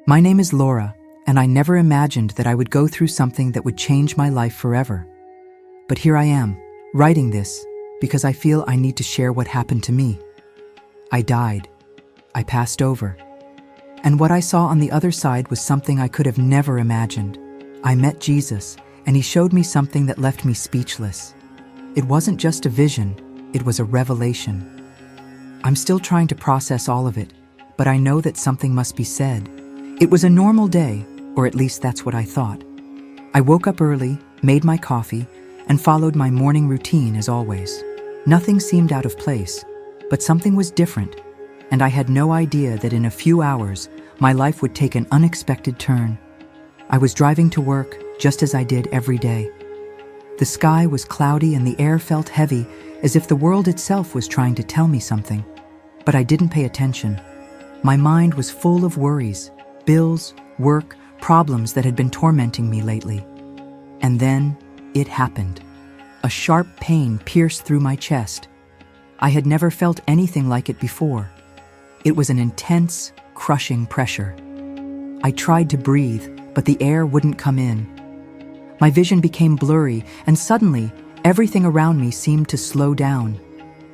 My name is Laura, and I never imagined that I would go through something that would change my life forever. But here I am, writing this, because I feel I need to share what happened to me. I died. I passed over. And what I saw on the other side was something I could have never imagined. I met Jesus, and he showed me something that left me speechless. It wasn't just a vision, it was a revelation. I'm still trying to process all of it, but I know that something must be said. It was a normal day, or at least that's what I thought. I woke up early, made my coffee, and followed my morning routine as always. Nothing seemed out of place, but something was different, and I had no idea that in a few hours, my life would take an unexpected turn. I was driving to work, just as I did every day. The sky was cloudy and the air felt heavy, as if the world itself was trying to tell me something. But I didn't pay attention. My mind was full of worries, bills, work, problems that had been tormenting me lately. And then it happened. A sharp pain pierced through my chest. I had never felt anything like it before. It was an intense, crushing pressure. I tried to breathe, but the air wouldn't come in. My vision became blurry, and suddenly, everything around me seemed to slow down.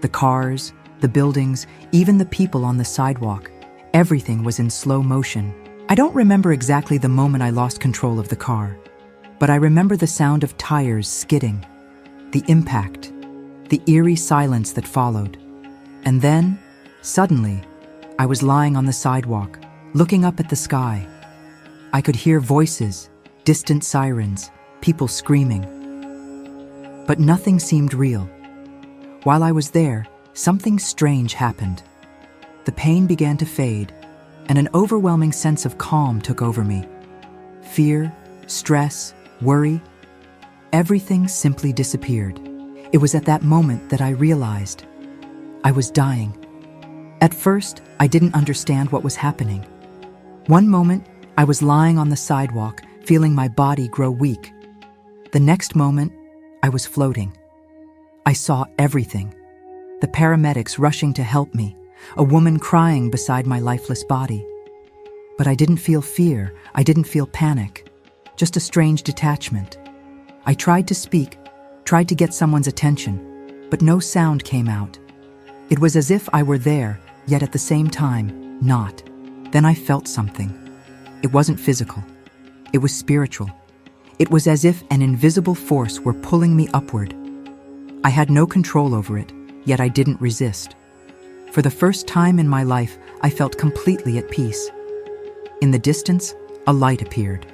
The cars, the buildings, even the people on the sidewalk. Everything was in slow motion. I don't remember exactly the moment I lost control of the car, but I remember the sound of tires skidding, the impact, the eerie silence that followed. And then, suddenly, I was lying on the sidewalk, looking up at the sky. I could hear voices, distant sirens, people screaming. But nothing seemed real. While I was there, something strange happened. The pain began to fade, and an overwhelming sense of calm took over me. Fear, stress, worry, everything simply disappeared. It was at that moment that I realized I was dying. At first, I didn't understand what was happening. One moment, I was lying on the sidewalk, feeling my body grow weak. The next moment, I was floating. I saw everything. The paramedics rushing to help me, a woman crying beside my lifeless body. But I didn't feel fear, I didn't feel panic, just a strange detachment. I tried to speak, tried to get someone's attention, but no sound came out. It was as if I were there, yet at the same time, not. Then I felt something. It wasn't physical. It was spiritual. It was as if an invisible force were pulling me upward. I had no control over it, yet I didn't resist. For the first time in my life, I felt completely at peace. In the distance, a light appeared.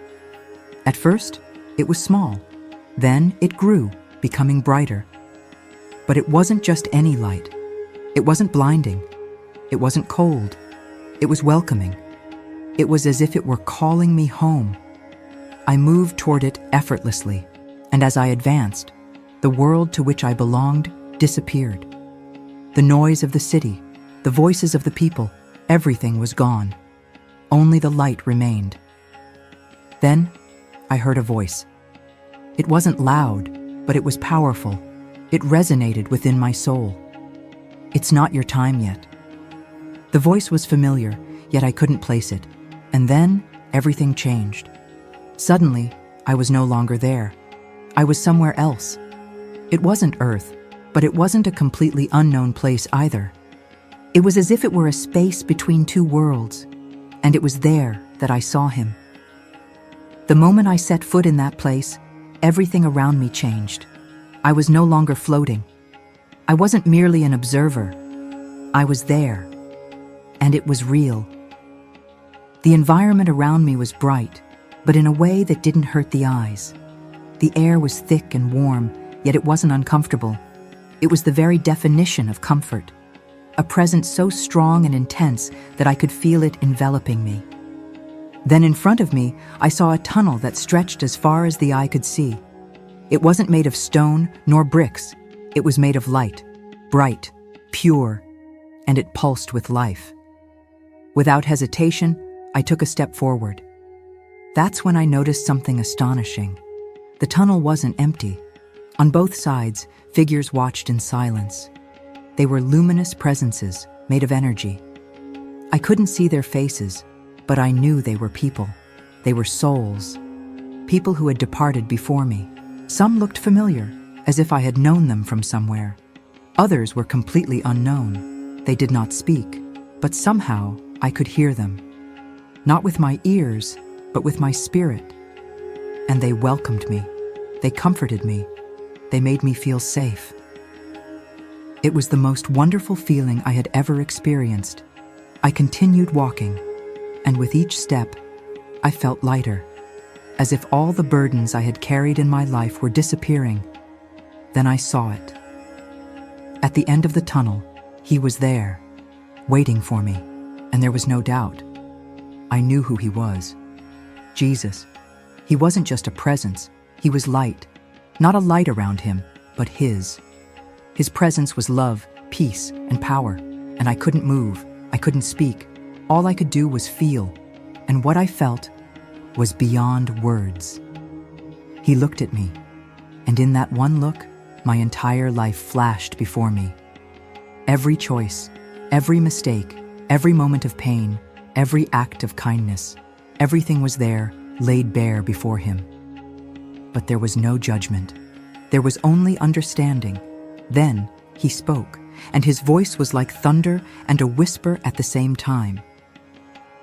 At first, it was small. Then it grew, becoming brighter. But it wasn't just any light. It wasn't blinding. It wasn't cold. It was welcoming. It was as if it were calling me home. I moved toward it effortlessly, and as I advanced, the world to which I belonged disappeared. The noise of the city, the voices of the people, everything was gone. Only the light remained. Then, I heard a voice. It wasn't loud, but it was powerful. It resonated within my soul. "It's not your time yet." The voice was familiar, yet I couldn't place it. And then, everything changed. Suddenly, I was no longer there. I was somewhere else. It wasn't Earth, but it wasn't a completely unknown place either. It was as if it were a space between two worlds, and it was there that I saw him. The moment I set foot in that place, everything around me changed. I was no longer floating. I wasn't merely an observer. I was there, and it was real. The environment around me was bright, but in a way that didn't hurt the eyes. The air was thick and warm, yet it wasn't uncomfortable. It was the very definition of comfort, a presence so strong and intense that I could feel it enveloping me. Then in front of me, I saw a tunnel that stretched as far as the eye could see. It wasn't made of stone nor bricks. It was made of light, bright, pure, and it pulsed with life. Without hesitation, I took a step forward. That's when I noticed something astonishing. The tunnel wasn't empty. On both sides, figures watched in silence. They were luminous presences, made of energy. I couldn't see their faces, but I knew they were people. They were souls, people who had departed before me. Some looked familiar, as if I had known them from somewhere. Others were completely unknown. They did not speak, but somehow I could hear them. Not with my ears, but with my spirit. And they welcomed me. They comforted me. They made me feel safe. It was the most wonderful feeling I had ever experienced. I continued walking, and with each step, I felt lighter, as if all the burdens I had carried in my life were disappearing. Then I saw it. At the end of the tunnel, he was there, waiting for me, and there was no doubt. I knew who he was. Jesus. He wasn't just a presence, he was light. Not a light around him, but his. His presence was love, peace, and power, and I couldn't move, I couldn't speak. All I could do was feel, and what I felt was beyond words. He looked at me, and in that one look, my entire life flashed before me. Every choice, every mistake, every moment of pain, every act of kindness, everything was there, laid bare before him. But there was no judgment. There was only understanding. Then he spoke, and his voice was like thunder and a whisper at the same time.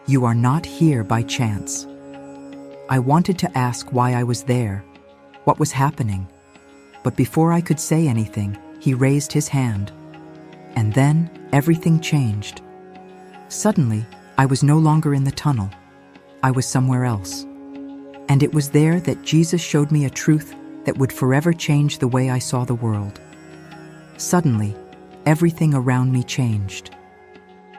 You are not here by chance. I wanted to ask why I was there, what was happening. But before I could say anything, he raised his hand. And then everything changed. Suddenly, I was no longer in the tunnel. I was somewhere else. And it was there that Jesus showed me a truth that would forever change the way I saw the world. Suddenly, everything around me changed.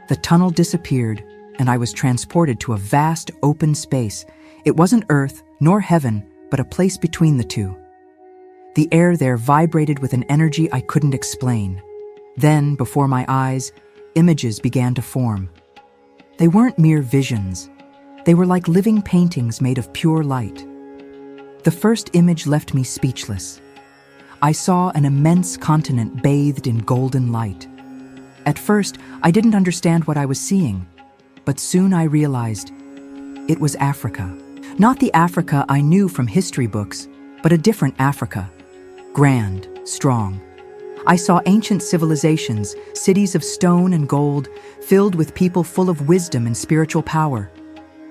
The tunnel disappeared, and I was transported to a vast open space. It wasn't earth nor heaven, but a place between the two. The air there vibrated with an energy I couldn't explain. Then, before my eyes, images began to form. They weren't mere visions. They were like living paintings made of pure light. The first image left me speechless. I saw an immense continent bathed in golden light. At first, I didn't understand what I was seeing, but soon I realized it was Africa. Not the Africa I knew from history books, but a different Africa. Grand, strong. I saw ancient civilizations, cities of stone and gold, filled with people full of wisdom and spiritual power.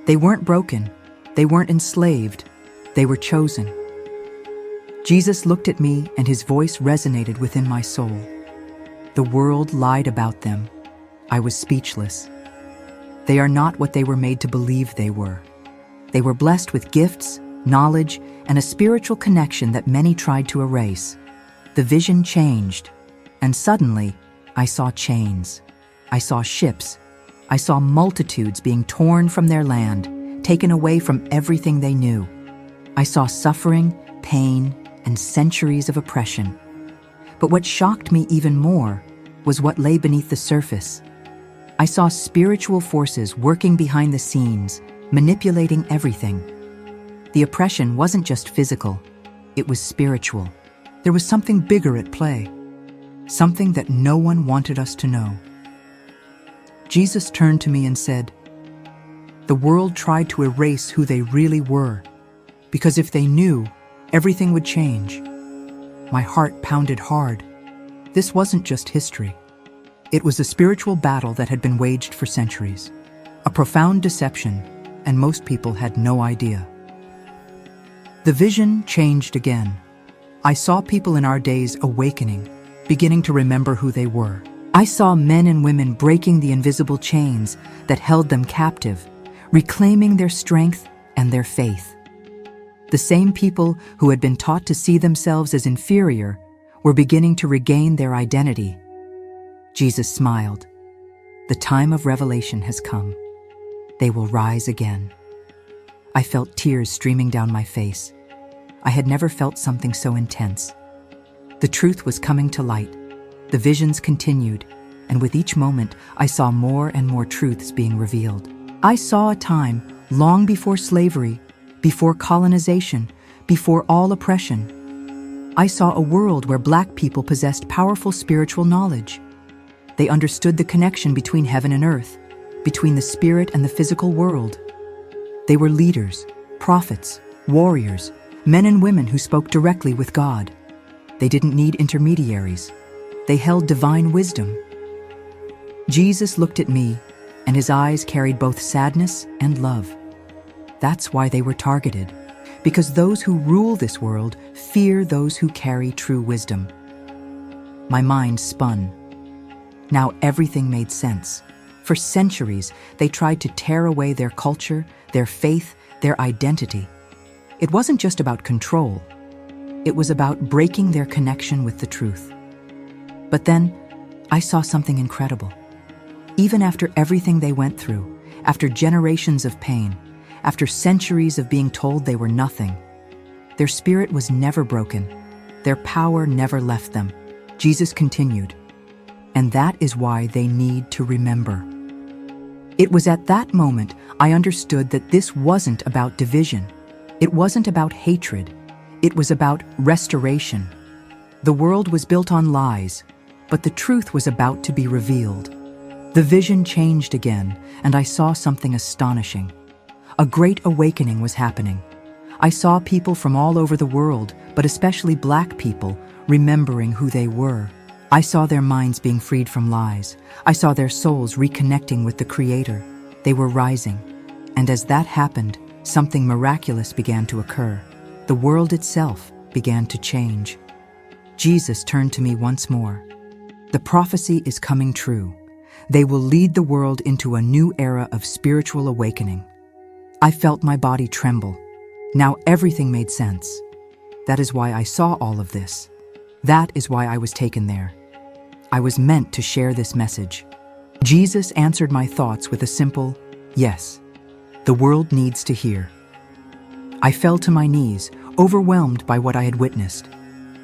They weren't broken. They weren't enslaved. They were chosen. Jesus looked at me, and his voice resonated within my soul. The world lied about them. I was speechless. They are not what they were made to believe they were. They were blessed with gifts, knowledge, and a spiritual connection that many tried to erase. The vision changed, and suddenly, I saw chains. I saw ships. I saw multitudes being torn from their land, taken away from everything they knew. I saw suffering, pain, and centuries of oppression. But what shocked me even more was what lay beneath the surface. I saw spiritual forces working behind the scenes, manipulating everything. The oppression wasn't just physical, it was spiritual. There was something bigger at play, something that no one wanted us to know. Jesus turned to me and said, "The world tried to erase who they really were, because if they knew, everything would change." My heart pounded hard. This wasn't just history. It was a spiritual battle that had been waged for centuries, a profound deception, and most people had no idea. The vision changed again. I saw people in our days awakening, beginning to remember who they were. I saw men and women breaking the invisible chains that held them captive, reclaiming their strength and their faith. The same people who had been taught to see themselves as inferior were beginning to regain their identity. Jesus smiled. The time of revelation has come. They will rise again. I felt tears streaming down my face. I had never felt something so intense. The truth was coming to light. The visions continued, and with each moment, I saw more and more truths being revealed. I saw a time long before slavery, before colonization, before all oppression. I saw a world where Black people possessed powerful spiritual knowledge. They understood the connection between heaven and earth. between the spirit and the physical world. They were leaders, prophets, warriors, men and women who spoke directly with God. They didn't need intermediaries. They held divine wisdom. Jesus looked at me, and his eyes carried both sadness and love. That's why they were targeted, because those who rule this world fear those who carry true wisdom. My mind spun. Now everything made sense. For centuries, they tried to tear away their culture, their faith, their identity. It wasn't just about control. It was about breaking their connection with the truth. But then, I saw something incredible. Even after everything they went through, after generations of pain, after centuries of being told they were nothing, their spirit was never broken. Their power never left them. Jesus continued, and that is why they need to remember. It was at that moment I understood that this wasn't about division. It wasn't about hatred. It was about restoration. The world was built on lies, but the truth was about to be revealed. The vision changed again, and I saw something astonishing. A great awakening was happening. I saw people from all over the world, but especially Black people, remembering who they were. I saw their minds being freed from lies. I saw their souls reconnecting with the Creator. They were rising. And as that happened, something miraculous began to occur. The world itself began to change. Jesus turned to me once more. The prophecy is coming true. They will lead the world into a new era of spiritual awakening. I felt my body tremble. Now everything made sense. That is why I saw all of this. That is why I was taken there. I was meant to share this message. Jesus answered my thoughts with a simple, yes. The world needs to hear. I fell to my knees, overwhelmed by what I had witnessed.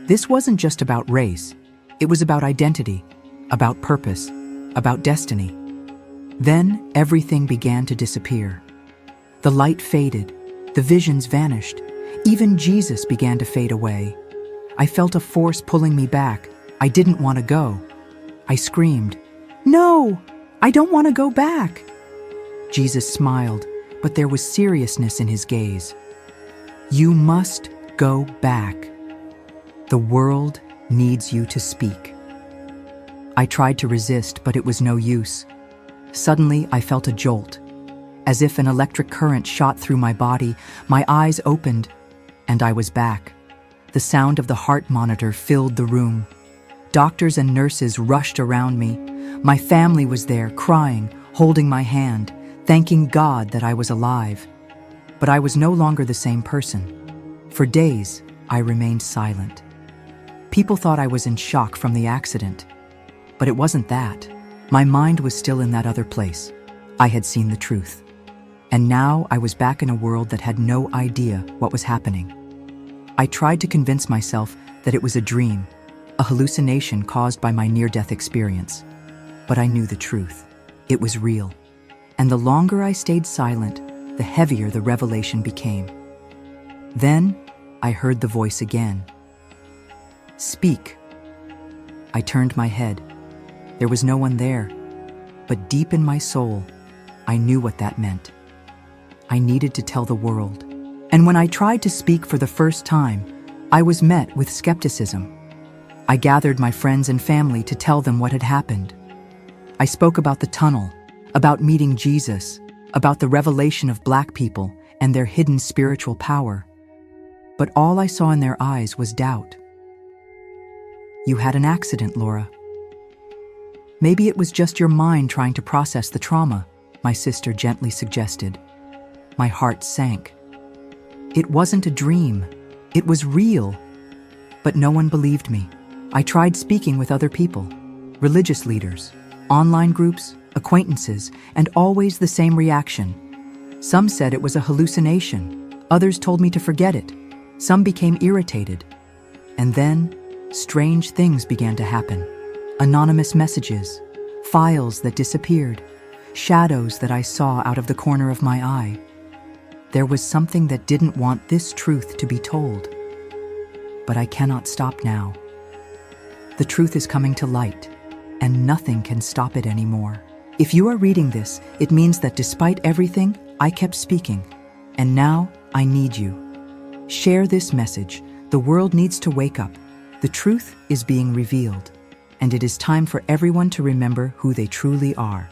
This wasn't just about race. It was about identity, about purpose, about destiny. Then everything began to disappear. The light faded, the visions vanished, even Jesus began to fade away. I felt a force pulling me back. I didn't want to go. I screamed, "No, I don't want to go back." Jesus smiled, but there was seriousness in his gaze. "You must go back. The world needs you to speak." I tried to resist, but it was no use. Suddenly, I felt a jolt. As if an electric current shot through my body, my eyes opened, and I was back. The sound of the heart monitor filled the room. Doctors and nurses rushed around me. My family was there, crying, holding my hand, thanking God that I was alive. But I was no longer the same person. For days, I remained silent. People thought I was in shock from the accident. But it wasn't that. My mind was still in that other place. I had seen the truth. And now I was back in a world that had no idea what was happening. I tried to convince myself that it was a dream, a hallucination caused by my near-death experience. But I knew the truth. It was real. And the longer I stayed silent, the heavier the revelation became. Then I heard the voice again. "Speak." I turned my head. There was no one there. But deep in my soul, I knew what that meant. I needed to tell the world. And when I tried to speak for the first time, I was met with skepticism. I gathered my friends and family to tell them what had happened. I spoke about the tunnel, about meeting Jesus, about the revelation of Black people and their hidden spiritual power. But all I saw in their eyes was doubt. "You had an accident, Laura." "Maybe it was just your mind trying to process the trauma," my sister gently suggested. My heart sank. It wasn't a dream. It was real. But no one believed me. I tried speaking with other people, religious leaders, online groups, acquaintances, and always the same reaction. Some said it was a hallucination. Others told me to forget it. Some became irritated. And then, strange things began to happen. Anonymous messages, files that disappeared, shadows that I saw out of the corner of my eye. There was something that didn't want this truth to be told. But I cannot stop now. The truth is coming to light, and nothing can stop it anymore. If you are reading this, it means that despite everything, I kept speaking. And now, I need you. Share this message. The world needs to wake up. The truth is being revealed. And it is time for everyone to remember who they truly are.